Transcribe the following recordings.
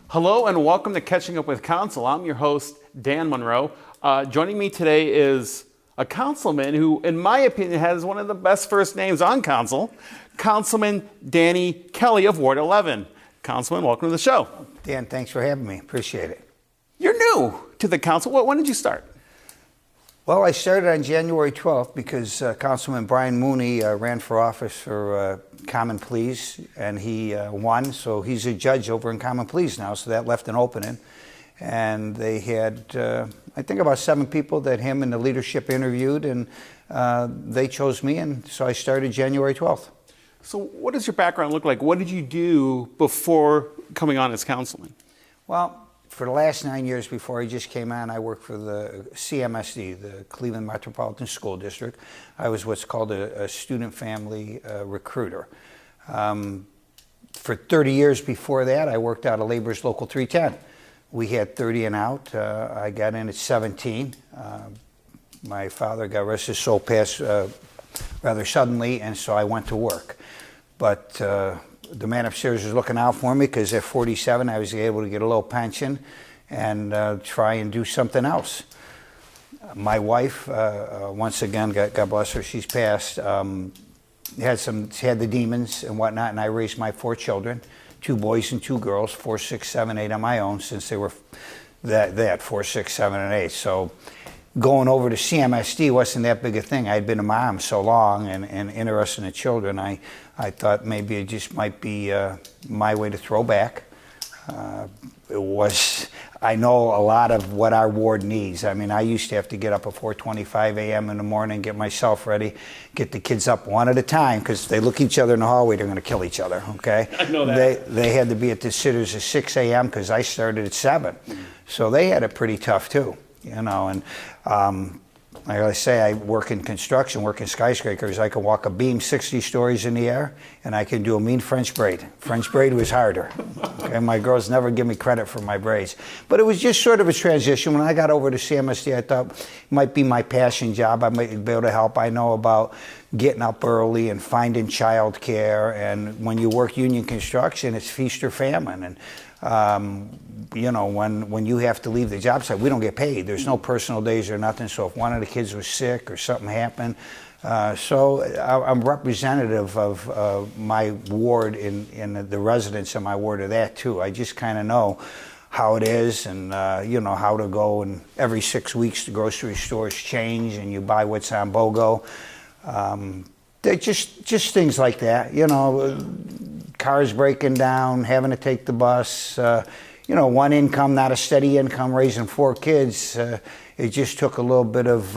Hello and welcome to Catching Up with Council. I'm your host, Dan Monroe. Joining me today is a councilman who, in my opinion, has one of the best first names on council, Councilman Danny Kelly of Ward 11. Councilman, welcome to the show. Dan, thanks for having me. Appreciate it. You're new to the council. When did you start? Well, I started on January 12th because Councilman Brian Mooney ran for office for Common Pleas, and he won. So he's a judge over in Common Pleas now, so that left an opening. And they had, I think, about 7 people that him and the leadership interviewed, and they chose me, and so I started January 12th. So what does your background look like? What did you do before coming on as councilman? Well, for the last 9 years before I just came on, I worked for the CMSD, the Cleveland Metropolitan School District. I was what's called a student family recruiter. For 30 years before that, I worked out of Labor's Local 310. We had 30 and out. I got in at 17. My father, God rest his soul, passed rather suddenly, and so I went to work. But the man upstairs was looking out for me because at 47 I was able to get a little pension and try and do something else. My wife, once again, God bless her, she's passed, had the demons and whatnot, and I raised my 4 children, 2 boys and 2 girls, 4, 6, 7, 8 on my own since they were that 4, 6, 7, and 8. So going over to CMSD wasn't that big a thing. I'd been a mom so long and interested in the children. I thought maybe it just might be my way to throw back. I know a lot of what our ward needs. I mean, I used to have to get up at 4:25 a.m. in the morning, get myself ready, get the kids up one at a time, because they look each other in the hallway, they're going to kill each other, okay? I know that. They had to be at the sitters at 6 a.m. because I started at 7. So they had it pretty tough too, you know, and like I say, I work in construction, work in skyscrapers. I can walk a beam 60 stories in the air, and I can do a mean French braid. French braid was harder. Okay, my girls never give me credit for my braids. But it was just sort of a transition. When I got over to CMSD, I thought it might be my passion job. I might be able to help. I know about getting up early and finding child care. And when you work union construction, it's feast or famine. And you know, when you have to leave the job site, we don't get paid. There's no personal days or nothing. So if one of the kids was sick or something happened, so I'm representative of my ward in the residents of my ward of that too. I just kind of know how it is, and you know how to go. And every 6 weeks, the grocery stores change, and you buy what's on BOGO. They're just things like that, you know. Cars breaking down, having to take the bus, you know, one income, not a steady income, raising 4 kids. It just took a little bit of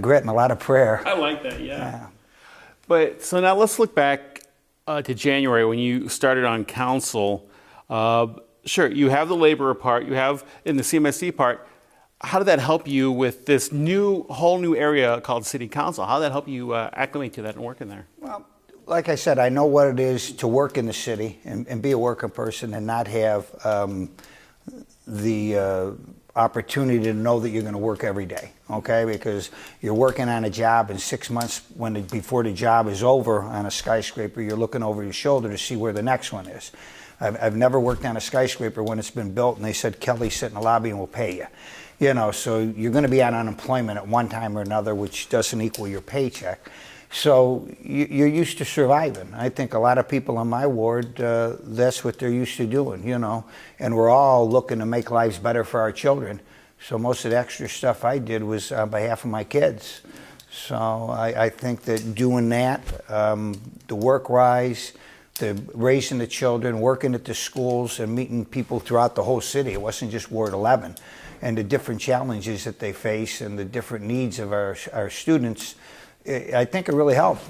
grit and a lot of prayer. I like that, yeah. But so now let's look back to January when you started on council. Sure, you have the labor part, you have in the CMSD part. How did that help you with this whole new area called City Council? How did that help you acclimate to that and work in there? Well, like I said, I know what it is to work in the city and be a working person and not have the opportunity to know that you're going to work every day, okay? Because you're working on a job, and 6 months before the job is over on a skyscraper, you're looking over your shoulder to see where the next one is. I've never worked on a skyscraper when it's been built and they said, Kelly, sit in the lobby and we'll pay you. You know, so you're going to be on unemployment at one time or another, which doesn't equal your paycheck. So you're used to surviving. I think a lot of people in my ward, that's what they're used to doing, you know. And we're all looking to make lives better for our children. So most of the extra stuff I did was on behalf of my kids. So I think that doing that, the work-wise, the raising the children, working at the schools, and meeting people throughout the whole city. It wasn't just Ward 11. And the different challenges that they face and the different needs of our students, I think it really helped.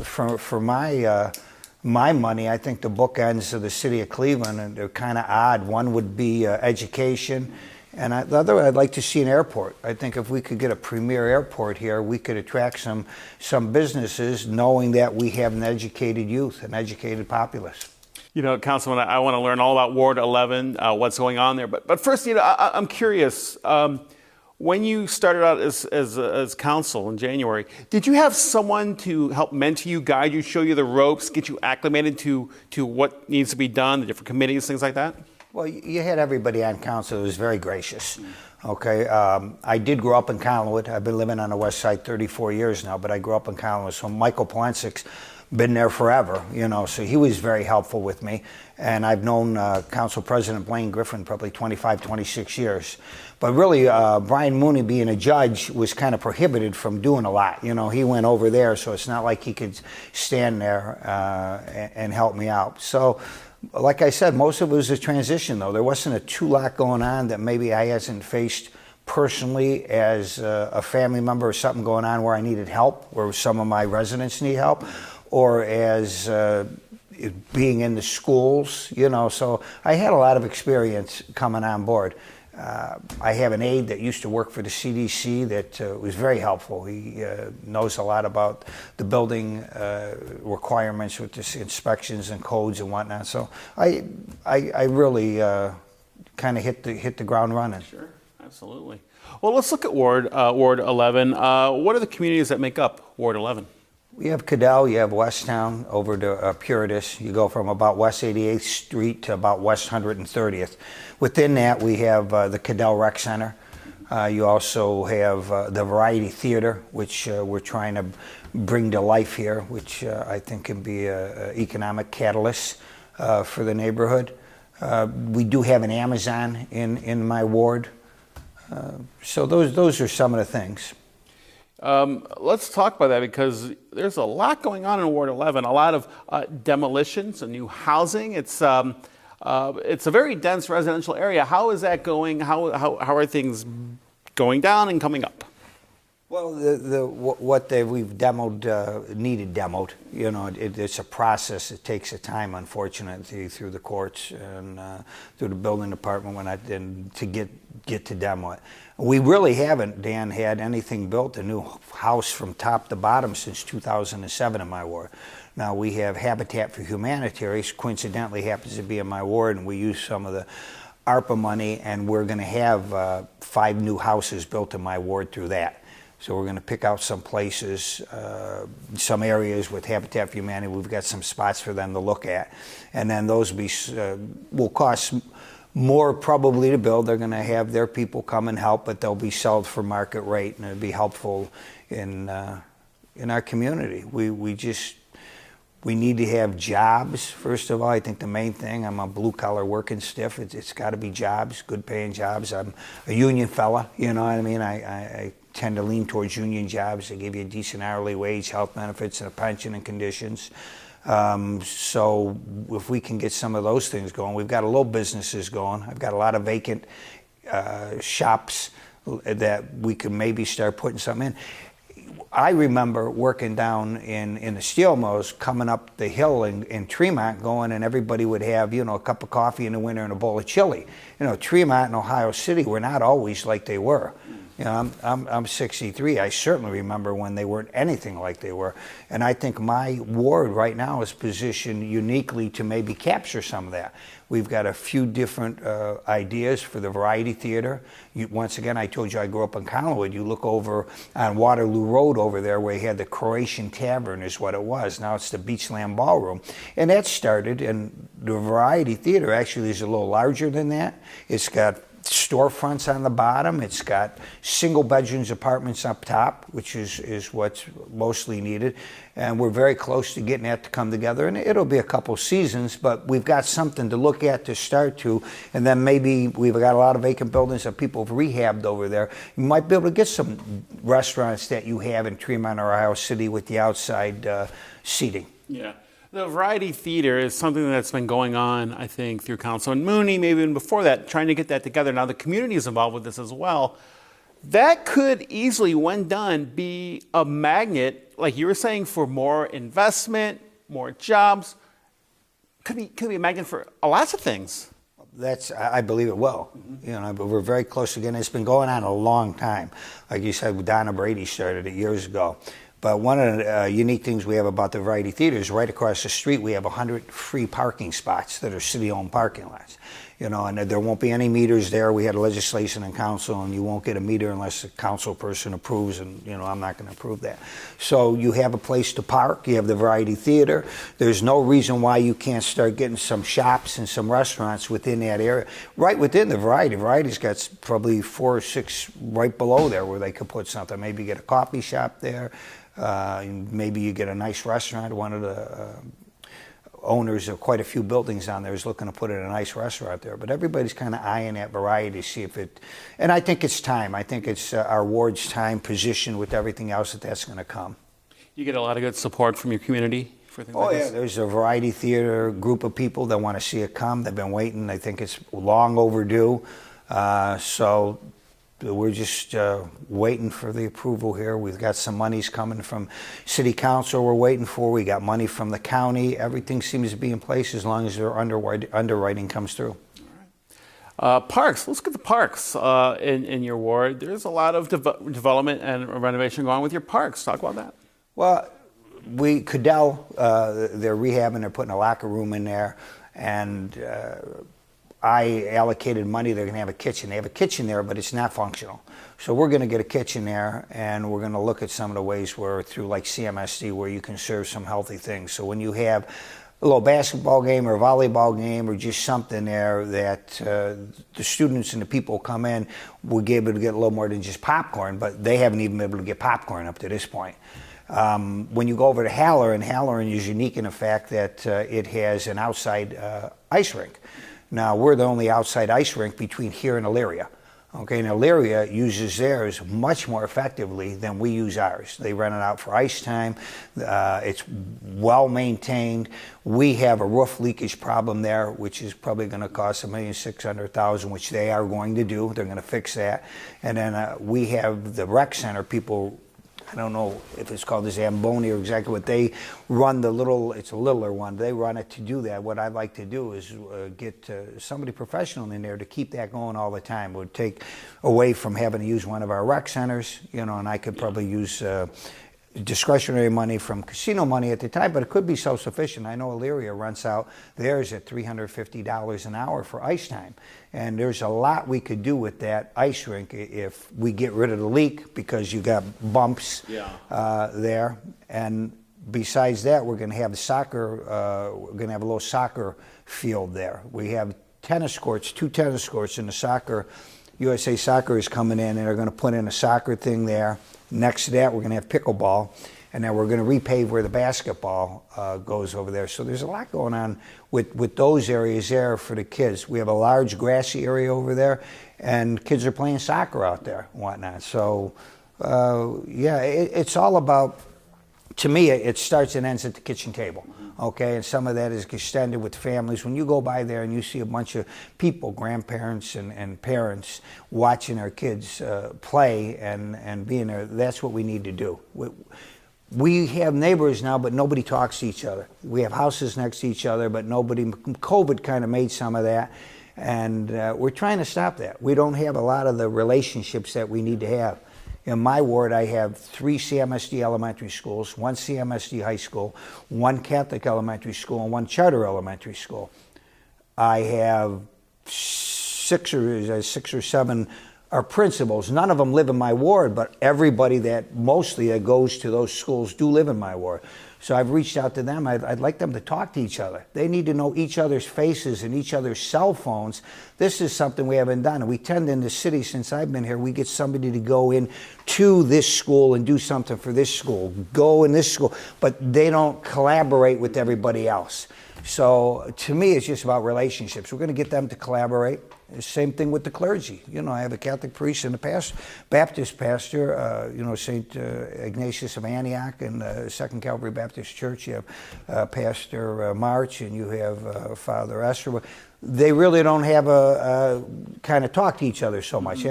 For my money, I think the bookends of the city of Cleveland, and they're kind of odd. One would be education, and the other, I'd like to see an airport. I think if we could get a premier airport here, we could attract some businesses, knowing that we have an educated youth, an educated populace. You know, Councilman, I want to learn all about Ward 11, what's going on there. But first, you know, I'm curious. When you started out as council in January, did you have someone to help mentor you, guide you, show you the ropes, get you acclimated to what needs to be done, the different committees, things like that? Well, you had everybody on council who was very gracious. Okay, I did grow up in Collinwood. I've been living on the west side 34 years now, but I grew up in Collinwood. So Michael Polensik's been there forever, you know, so he was very helpful with me. And I've known Council President Blaine Griffin probably 25, 26 years. But really, Brian Mooney being a judge was kind of prohibited from doing a lot. You know, he went over there, so it's not like he could stand there and help me out. So, like I said, most of it was a transition, though. There wasn't a too lot going on that maybe I hasn't faced personally as a family member, or something going on where I needed help, where some of my residents need help, or as being in the schools, you know. So I had a lot of experience coming on board. I have an aide that used to work for the CDC that was very helpful. He knows a lot about the building requirements with the inspections and codes and whatnot. So I really kind of hit the ground running. Sure, absolutely. Well, let's look at Ward 11. What are the communities that make up Ward 11? We have Cadell, you have Westtown over to Puritas. You go from about West 88th Street to about West 130th. Within that, we have the Cadell Rec Center. You also have the Variety Theater, which we're trying to bring to life here, which I think can be an economic catalyst for the neighborhood. We do have an Amazon in my ward. So those are some of the things. Let's talk about that, because there's a lot going on in Ward 11. A lot of demolitions and new housing. It's a very dense residential area. How is that going? How are things going down and coming up? Well, what we've demoed needed demoed. You know, it's a process. It takes a time, unfortunately, through the courts and through the building department to get to demo it. We really haven't, Dan, had anything built, a new house from top to bottom, since 2007 in my ward. Now, we have Habitat for Humanity, coincidentally happens to be in my ward, and we use some of the ARPA money, and we're going to have 5 new houses built in my ward through that. So we're going to pick out some places, some areas with Habitat for Humanity. We've got some spots for them to look at. And then those will cost more probably to build. They're going to have their people come and help, but they'll be sold for market rate, and it'll be helpful in our community. We need to have jobs, first of all. I think the main thing, I'm a blue-collar working stiff. It's got to be jobs, good-paying jobs. I'm a union fella, you know what I mean? I tend to lean towards union jobs. They give you a decent hourly wage, health benefits, and a pension and conditions. So if we can get some of those things going, we've got a little businesses going. I've got a lot of vacant shops that we could maybe start putting something in. I remember working down in the steel mills, coming up the hill in Tremont, going, and everybody would have, you know, a cup of coffee in the winter and a bowl of chili. You know, Tremont and Ohio City were not always like they were. You know, I'm 63. I certainly remember when they weren't anything like they were. And I think my ward right now is positioned uniquely to maybe capture some of that. We've got a few different ideas for the Variety Theater. Once again, I told you I grew up in Collinwood. You look over on Waterloo Road over there where you had the Croatian Tavern is what it was. Now it's the Beachland Ballroom. And that started, and the Variety Theater actually is a little larger than that. It's got storefronts on the bottom. It's got single bedrooms apartments up top, which is what's mostly needed. And we're very close to getting that to come together. And it'll be a couple seasons, but we've got something to look at to start to. And then maybe we've got a lot of vacant buildings that people have rehabbed over there. You might be able to get some restaurants that you have in Tremont or Ohio City with the outside seating. Yeah. The Variety Theater is something that's been going on, I think, through Councilman Mooney, maybe even before that, trying to get that together. Now the community is involved with this as well. That could easily, when done, be a magnet like you were saying, for more investment, more jobs. Could be a magnet for lots of things. I believe it will. You know, but we're very close again. It's been going on a long time. Like you said, Donna Brady started it years ago. But one of the unique things we have about the Variety Theater is right across the street we have 100 free parking spots that are city-owned parking lots. You know, and there won't be any meters there. We had legislation in council, and you won't get a meter unless a council person approves, and, you know, I'm not going to approve that. So you have a place to park. You have the Variety Theater. There's no reason why you can't start getting some shops and some restaurants within that area. Right within the Variety. Variety's got probably 4 or 6 right below there where they could put something. Maybe get a coffee shop there. Maybe you get a nice restaurant. One of the owners of quite a few buildings down there is looking to put in a nice restaurant there. But everybody's kind of eyeing that Variety to see if it, and I think it's time. I think it's our ward's time, position with everything else that's going to come. You get a lot of good support from your community for things like Oh yeah, this? there's a Variety Theater group of people that want to see it come. They've been waiting. I think it's long overdue. So we're just waiting for the approval here. We've got some monies coming from City Council we're waiting for. We got money from the county. Everything seems to be in place as long as their underwriting comes through. Parks. Let's get the parks in your ward. There's a lot of development and renovation going on with your parks. Talk about that. Well, Cadell, they're rehabbing. They're putting a locker room in there, and I allocated money. They're going to have a kitchen. They have a kitchen there, but it's not functional. So we're going to get a kitchen there, and we're going to look at some of the ways where through like CMSD where you can serve some healthy things. So when you have a little basketball game or a volleyball game or just something there that the students and the people come in, we'll be able to get a little more than just popcorn, but they haven't even been able to get popcorn up to this point. When you go over to Halloran, Halloran is unique in the fact that it has an outside ice rink. Now, we're the only outside ice rink between here and Elyria. Okay, and Elyria uses theirs much more effectively than we use ours. They rent it out for ice time. It's well maintained. We have a roof leakage problem there, which is probably going to cost $1,600,000, which they are going to do. They're going to fix that. And then we have the rec center people. I don't know if it's called the Zamboni or exactly what they run it's a littler one. They run it to do that. What I'd like to do is get somebody professional in there to keep that going all the time. It would take away from having to use one of our rec centers, you know, and I could probably use discretionary money from casino money at the time, but it could be self-sufficient. I know Elyria rents out theirs at $350 an hour for ice time. And there's a lot we could do with that ice rink if we get rid of the leak, because you got bumps there. And besides that, we're going to have the soccer, we're going to have a little soccer field there. We have tennis courts, 2 tennis courts in the soccer. USA Soccer is coming in, and they're going to put in a soccer thing there. Next to that, we're going to have pickleball, and then we're going to repave where the basketball goes over there. So there's a lot going on with those areas there for the kids. We have a large grassy area over there, and kids are playing soccer out there and whatnot. So, yeah, it's all about, to me, it starts and ends at the kitchen table. Okay, and some of that is extended with families. When you go by there and you see a bunch of people, grandparents and parents, watching our kids play and being there, that's what we need to do. We have neighbors now, but nobody talks to each other. We have houses next to each other, but nobody. COVID kind of made some of that, and we're trying to stop that. We don't have a lot of the relationships that we need to have. In my ward, I have 3 CMSD elementary schools, 1 CMSD high school, 1 Catholic elementary school, and 1 charter elementary school. I have 6 or 7 are principals. None of them live in my ward, but everybody that goes to those schools do live in my ward. So I've reached out to them. I'd like them to talk to each other. They need to know each other's faces and each other's cell phones. This is something we haven't done. And we tend in the city, since I've been here, we get somebody to go in to this school and do something for this school, go in this school, but they don't collaborate with everybody else. So to me, it's just about relationships. We're going to get them to collaborate. Same thing with the clergy. You know, I have a Catholic priest and a Baptist pastor, you know, St. Ignatius of Antioch and Second Calvary Baptist Church. You have Pastor March, and you have Father Esther. They really don't have a kind of talk to each other so much.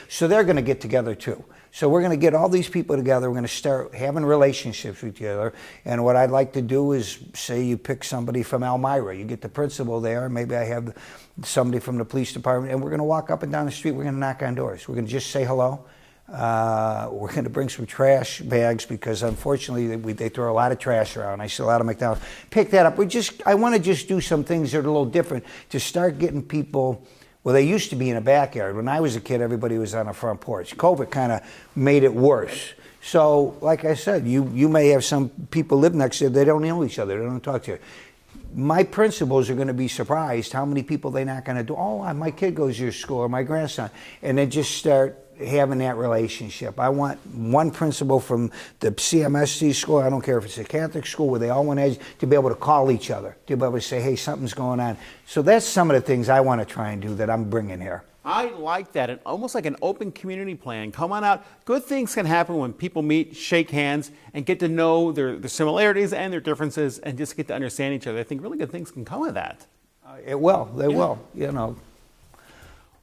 So they're going to get together too. So we're going to get all these people together. We're going to start having relationships with each other. And what I'd like to do is, say you pick somebody from Elmira. You get the principal there. Maybe I have somebody from the police department. And we're going to walk up and down the street. We're going to knock on doors. We're going to just say hello. We're going to bring some trash bags because unfortunately they throw a lot of trash around. I see a lot of McDonald's. Pick that up. I want to just do some things that are a little different to start getting people. Well, they used to be in a backyard. When I was a kid, everybody was on a front porch. COVID kind of made it worse. So, like I said, you may have some people live next to you, they don't know each other, they don't talk to you. My principals are going to be surprised how many people they're not going to do. Oh, my kid goes to your school, or my grandson. And they just start having that relationship. I want one principal from the CMSC school, I don't care if it's a Catholic school, where they all want to be able to call each other, to be able to say, hey, something's going on. So that's some of the things I want to try and do that I'm bringing here. I like that. And almost like an open community plan. Come on out. Good things can happen when people meet, shake hands, and get to know their similarities and their differences, and just get to understand each other. I think really good things can come of that. It will. They will. You know.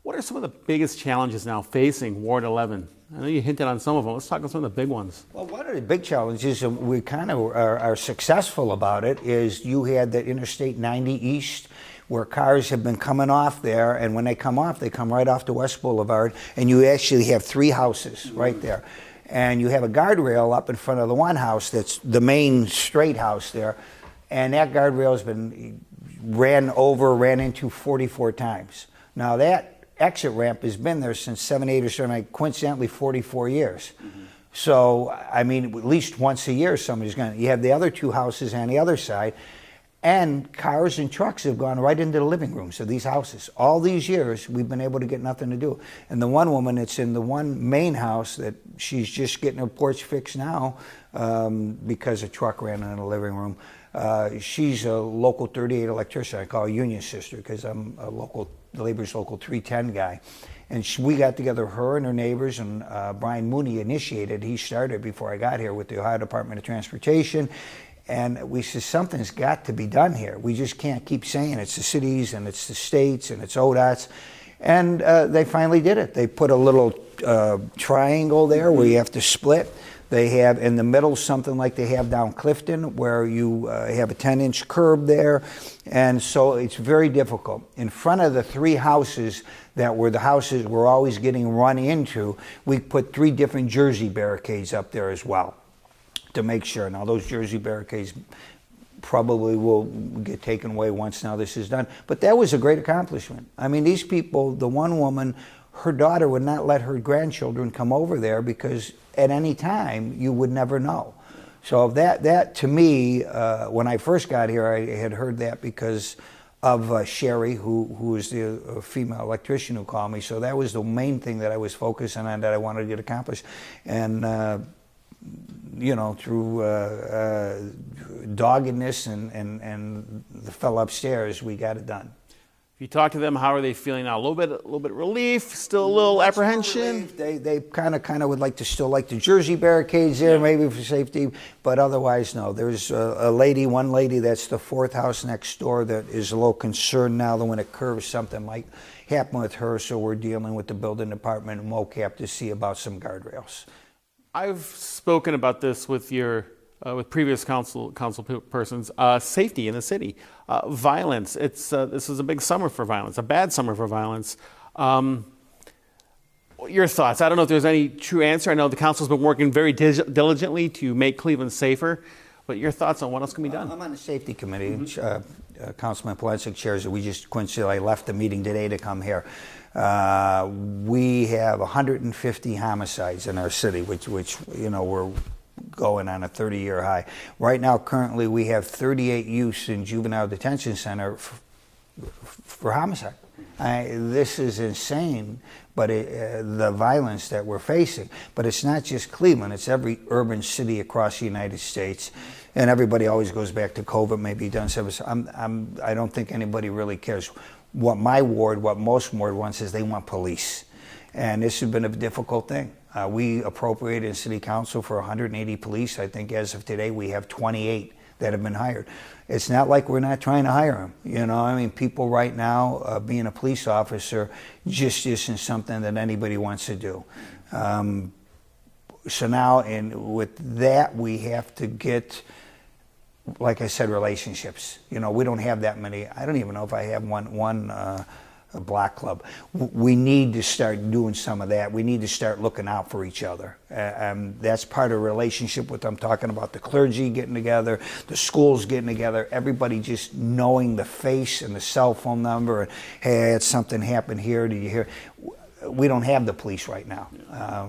What are some of the biggest challenges now facing Ward 11? I know you hinted on some of them. Let's talk about some of the big ones. Well, one of the big challenges, and we kind of are successful about it, is you had the Interstate 90 East, where cars have been coming off there, and when they come off, they come right off to West Boulevard, and you actually have 3 houses right there. And you have a guardrail up in front of the one house that's the main straight house there, and that guardrail has been ran into 44 times. Now that exit ramp has been there since 7, 8, or 7, coincidentally 44 years. Mm-hmm. So, I mean, at least once a year somebody's going to. You have the other 2 houses on the other side, and cars and trucks have gone right into the living rooms of these houses. All these years, we've been able to get nothing to do. And the one woman that's in the one main house that she's just getting her porch fixed now because a truck ran in the living room. She's a local 38 electrician. I call her Union Sister because I'm a Labor's Local 310 guy. And we got together, her and her neighbors, and Brian Mooney initiated. He started before I got here with the Ohio Department of Transportation. And we said, something's got to be done here. We just can't keep saying it's the cities and it's the states and it's ODOT's. And they finally did it. They put a little triangle there where you have to split. They have in the middle something like they have down Clifton, where you have a 10-inch curb there. And so it's very difficult. In front of the 3 houses that were the houses we're always getting run into, we put 3 different Jersey barricades up there as well to make sure. Now those Jersey barricades probably will get taken away once now this is done. But that was a great accomplishment. I mean, these people, the one woman, her daughter would not let her grandchildren come over there because at any time you would never know. So that to me, when I first got here, I had heard that because of Sherry, who is the female electrician who called me. So that was the main thing that I was focusing on that I wanted to get accomplished. And through doggedness and the fellow upstairs, we got it done. If you talk to them, how are they feeling now? A little bit relief, still a little apprehension. They kind of would still like the Jersey barricades there, maybe for safety, but otherwise no. There's one lady that's the 4th house next door that is a little concerned now that when it curves, something might happen with her. So we're dealing with the building department and MOCAP to see about some guardrails. I've spoken about this with with previous council persons. Safety in the city, violence. This is a big summer for violence, a bad summer for violence. Your thoughts? I don't know if there's any true answer. I know the council's been working very diligently to make Cleveland safer, but your thoughts on what else can be done? I'm on the safety committee. Mm-hmm. Councilman Polensek chairs it. We just coincidentally left the meeting today to come here. We have 150 homicides in our city, which we're going on a 30-year high. Right now, currently, we have 38 youths in juvenile detention center for homicide. This is insane, but the violence that we're facing. But it's not just Cleveland; it's every urban city across the United States. And everybody always goes back to COVID. Maybe done service. I don't think anybody really cares. What most ward wants is they want police. And this has been a difficult thing. We appropriated in City Council for 180 police. I think as of today, we have 28 that have been hired. It's not like we're not trying to hire them. People right now, being a police officer just isn't something that anybody wants to do. So now, and with that, we have to get, like I said, relationships. You know, we don't have that many. I don't even know if I have one a block club. We need to start doing some of that. We need to start looking out for each other. That's part of a relationship with, I'm talking about the clergy getting together, the schools getting together, everybody just knowing the face and the cell phone number. And, hey, had something happen here, do you hear? We don't have the police right now.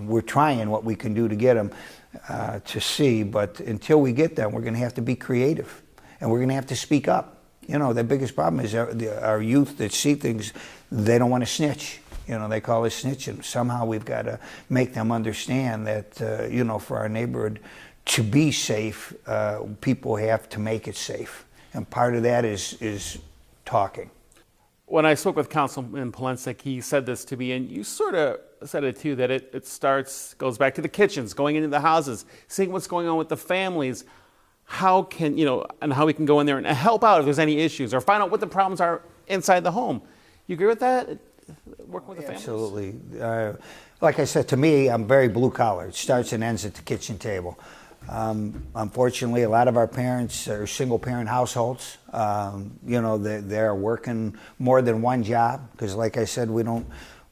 We're trying what we can do to get them to see, but until we get them, we're going to have to be creative, and we're going to have to speak up. You know, the biggest problem is our youth that see things, they don't want to snitch. You know, they call it snitching. Somehow we've got to make them understand that, you know, for our neighborhood to be safe, people have to make it safe. And part of that is talking. When I spoke with Councilman Polensek, he said this to me, and you sort of said it too, that it goes back to the kitchens, going into the houses, seeing what's going on with the families. How can, you know, and how we can go in there and help out if there's any issues, or find out what the problems are inside the home. You agree with that? Working with the families? Absolutely. Like I said, to me, I'm very blue collar. It starts and ends at the kitchen table. Unfortunately, a lot of our parents are single parent households. You know, they're working more than one job because, like I said, we don't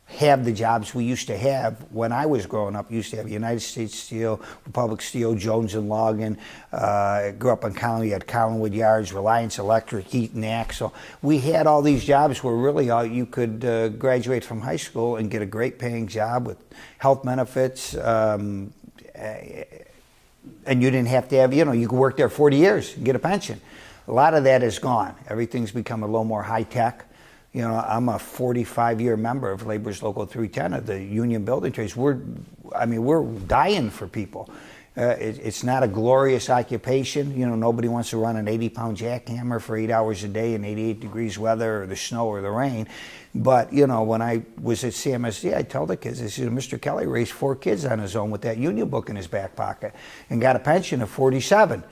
have the jobs we used to have when I was growing up. We used to have United States Steel, Republic Steel, Jones and Logan. Grew up in Collinwood. You had Collinwood Yards, Reliance Electric, Heat and Axle. We had all these jobs where really you could graduate from high school and get a great paying job with health benefits. And you didn't have to have, you know, you could work there 40 years and get a pension. A lot of that is gone. Everything's become a little more high tech. You know, I'm a 45-year member of Labor's Local 310 of the Union Building Trades. We're dying for people. It's not a glorious occupation. You know, nobody wants to run an 80-pound jackhammer for 8 hours a day in 88 degrees weather or the snow or the rain. But, you know, when I was at CMSD, I tell the kids, I said, Mr. Kelly raised 4 kids on his own with that union book in his back pocket and got a pension of 47.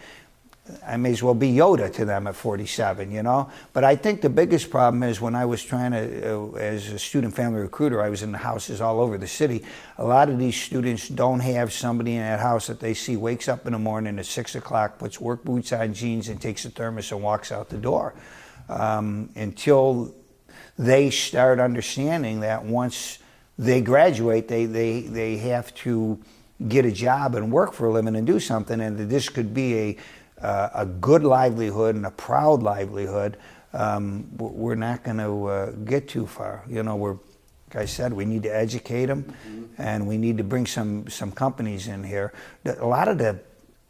I may as well be Yoda to them at 47, you know? But I think the biggest problem is when I was trying to, as a student family recruiter, I was in the houses all over the city. A lot of these students don't have somebody in that house that they see wakes up in the morning at 6 o'clock, puts work boots on, jeans, and takes a thermos and walks out the door. Until they start understanding that once they graduate, they have to get a job and work for a living and do something, and that this could be a good livelihood and a proud livelihood. We're not going to get too far. You know, like I said, we need to educate them, and we need to bring some companies in here. A lot of the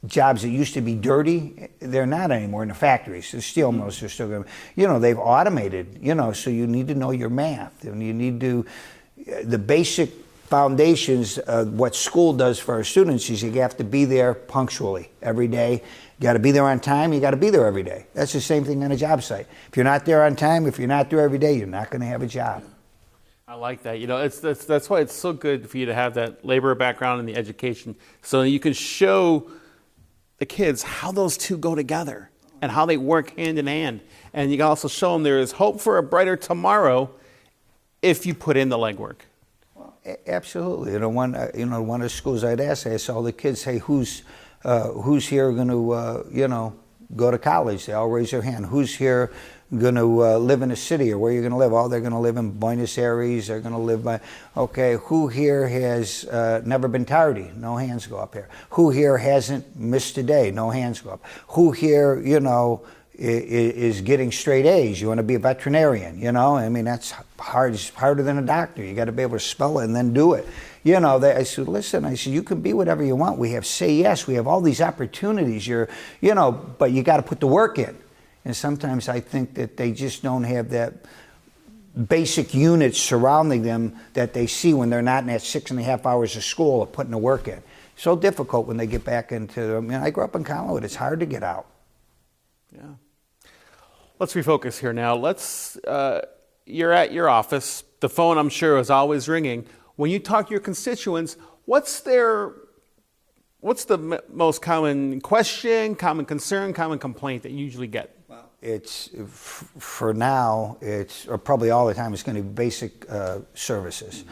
jobs that used to be dirty, they're not anymore in the factories. The steel mills are still going. You know, they've automated. You know, so you need to know your math, and you need to the basic foundations of what school does for our students is you have to be there punctually every day. You got to be there on time. You got to be there every day. That's the same thing on a job site. If you're not there on time, if you're not there every day, you're not going to have a job. I like that. You know, that's why it's so good for you to have that labor background and the education, so you can show the kids how those two go together and how they work hand in hand. And you can also show them there is hope for a brighter tomorrow if you put in the legwork. Absolutely. You know, one of the schools I'd ask all the kids, hey, who's here going to, go to college? They all raise their hand. Who's here going to live in a city, or where you're going to live? Oh, they're going to live in Buenos Aires. They're going to live by, okay, who here has never been tardy? No hands go up here. Who here hasn't missed a day? No hands go up. Who here, is getting straight A's? You want to be a veterinarian, I mean, that's hard. It's harder than a doctor. You got to be able to spell it and then do it. I said, listen, you can be whatever you want. We have Say Yes. We have all these opportunities. But you got to put the work in. And sometimes I think that they just don't have that basic unit surrounding them that they see when they're not in that 6.5 hours of school of putting the work in. So difficult when they get back into, I grew up in Collinwood. It's hard to get out. Yeah. Let's refocus here now. You're at your office. The phone, I'm sure, is always ringing. When you talk to your constituents, what's the most common question, common concern, common complaint that you usually get? Well, it's for now. Or probably all the time. It's going to be basic services.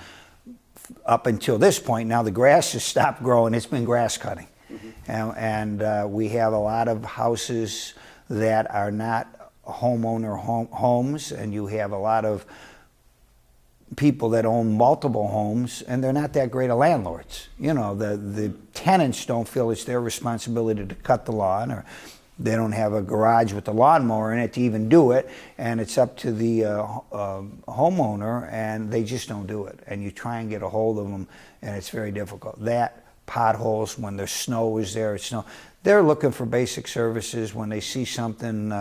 up until this point, now the grass has stopped growing, it's been grass cutting. And we have a lot of houses that are not homeowner homes, and you have a lot of people that own multiple homes, and they're not that great of landlords. You know, the tenants don't feel it's their responsibility to cut the lawn, or they don't have a garage with the lawnmower in it to even do it, and it's up to the homeowner, and they just don't do it. And you try and get a hold of them, and it's very difficult. That, potholes, when there's snow is there, it's snow. They're looking for basic services. When they see something,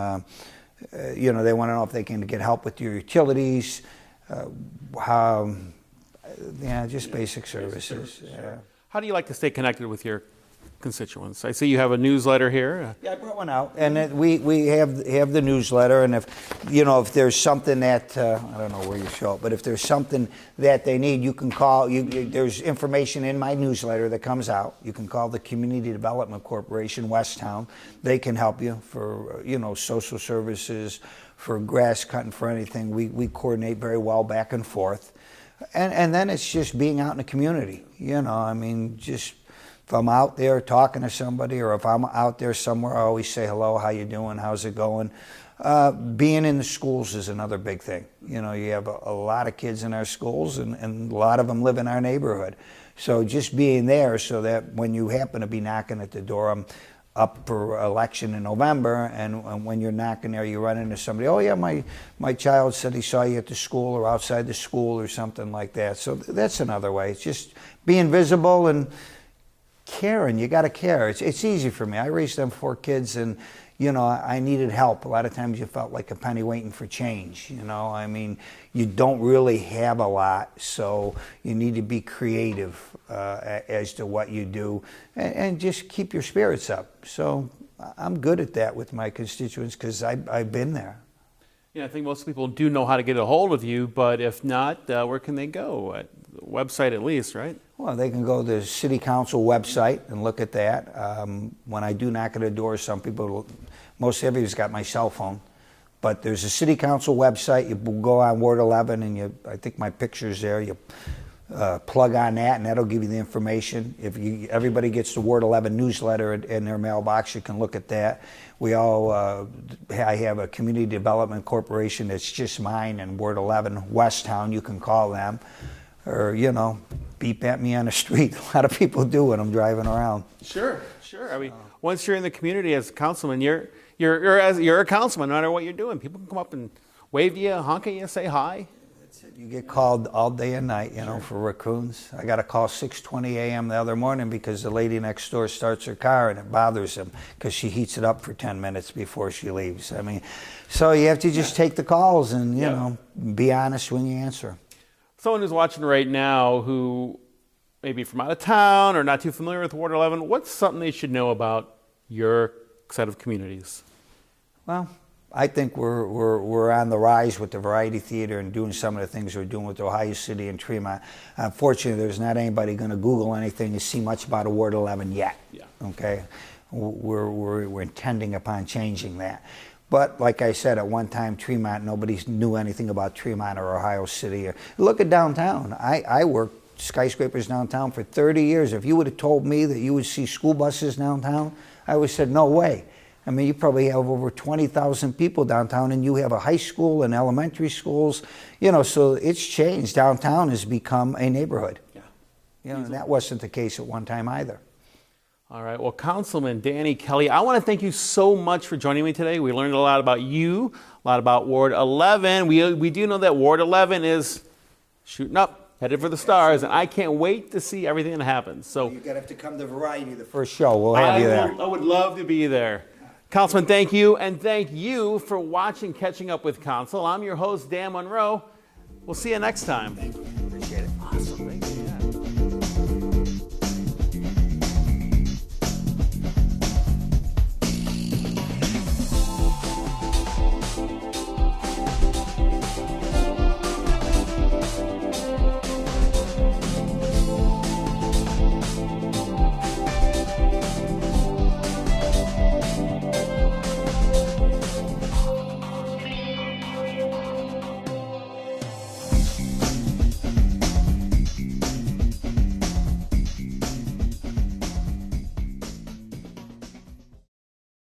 you know, they want to know if they can get help with your utilities, just basic services. Yeah. How do you like to stay connected with your constituents? I see you have a newsletter here. Yeah, I brought one out, and we have the newsletter. And if there's something that I don't know where you show it, but if there's something that they need, you can call. There's information in my newsletter that comes out. You can call the Community Development Corporation, Westtown. They can help you for social services, for grass cutting, for anything. We coordinate very well back and forth, and then it's just being out in the community. Just. If I'm out there talking to somebody, or if I'm out there somewhere, I always say hello, how you doing, how's it going? Being in the schools is another big thing. You have a lot of kids in our schools, and a lot of them live in our neighborhood. So just being there, so that when you happen to be knocking at the door, I'm up for election in November, and when you're knocking there, you run into somebody, oh yeah, my child said he saw you at the school or outside the school or something like that. So that's another way. It's just being visible and caring. You got to care. It's easy for me. I raised them 4 kids, and I needed help. A lot of times you felt like a penny waiting for change. You don't really have a lot, so you need to be creative as to what you do, and just keep your spirits up. So I'm good at that with my constituents, because I've been there. Yeah, I think most people do know how to get a hold of you, but if not, where can they go? At the website at least, right? Well, they can go to the City Council website and look at that. When I do knock at the door, most everybody's got my cell phone, but there's a City Council website. You go on Ward 11, and I think my picture's there. You plug on that, and that'll give you the information. Everybody gets the Ward 11 newsletter in their mailbox, you can look at that. I have a Community Development Corporation that's just mine in Ward 11, Westtown. You can call them, or beep at me on the street. A lot of people do when I'm driving around. Sure. I mean, once you're in the community as a councilman, you're a councilman no matter what you're doing. People can come up and wave to you, honk at you, say hi. That's it. You get called all day and night, for raccoons. I got a call 6:20 a.m. the other morning because the lady next door starts her car and it bothers him because she heats it up for 10 minutes before she leaves. So you have to just take the calls and, be honest when you answer. Someone who's watching right now who may be from out of town or not too familiar with Ward 11, what's something they should know about your set of communities? Well, I think we're on the rise with the Variety Theater and doing some of the things we're doing with Ohio City and Tremont. Unfortunately, there's not anybody going to Google anything to see much about a Ward 11 yet. Yeah. Okay, we're intending upon changing that. But like I said, at one time, Tremont, nobody knew anything about Tremont or Ohio City. Look at downtown. I worked skyscrapers downtown for 30 years. If you would have told me that you would see school buses downtown, I would have said, no way. You probably have over 20,000 people downtown, and you have a high school and elementary schools. So it's changed. Downtown has become a neighborhood. Yeah. And that wasn't the case at one time either. All right. Well, Councilman Danny Kelly, I want to thank you so much for joining me today. We learned a lot about you, a lot about Ward 11. We do know that Ward 11 is shooting up, headed for the stars, and I can't wait to see everything that happens. So you're going to have to come to Variety the first show. We'll have you there. I would love to be there. Councilman, thank you, and thank you for watching Catching Up with Council. I'm your host, Dan Monroe. We'll see you next time.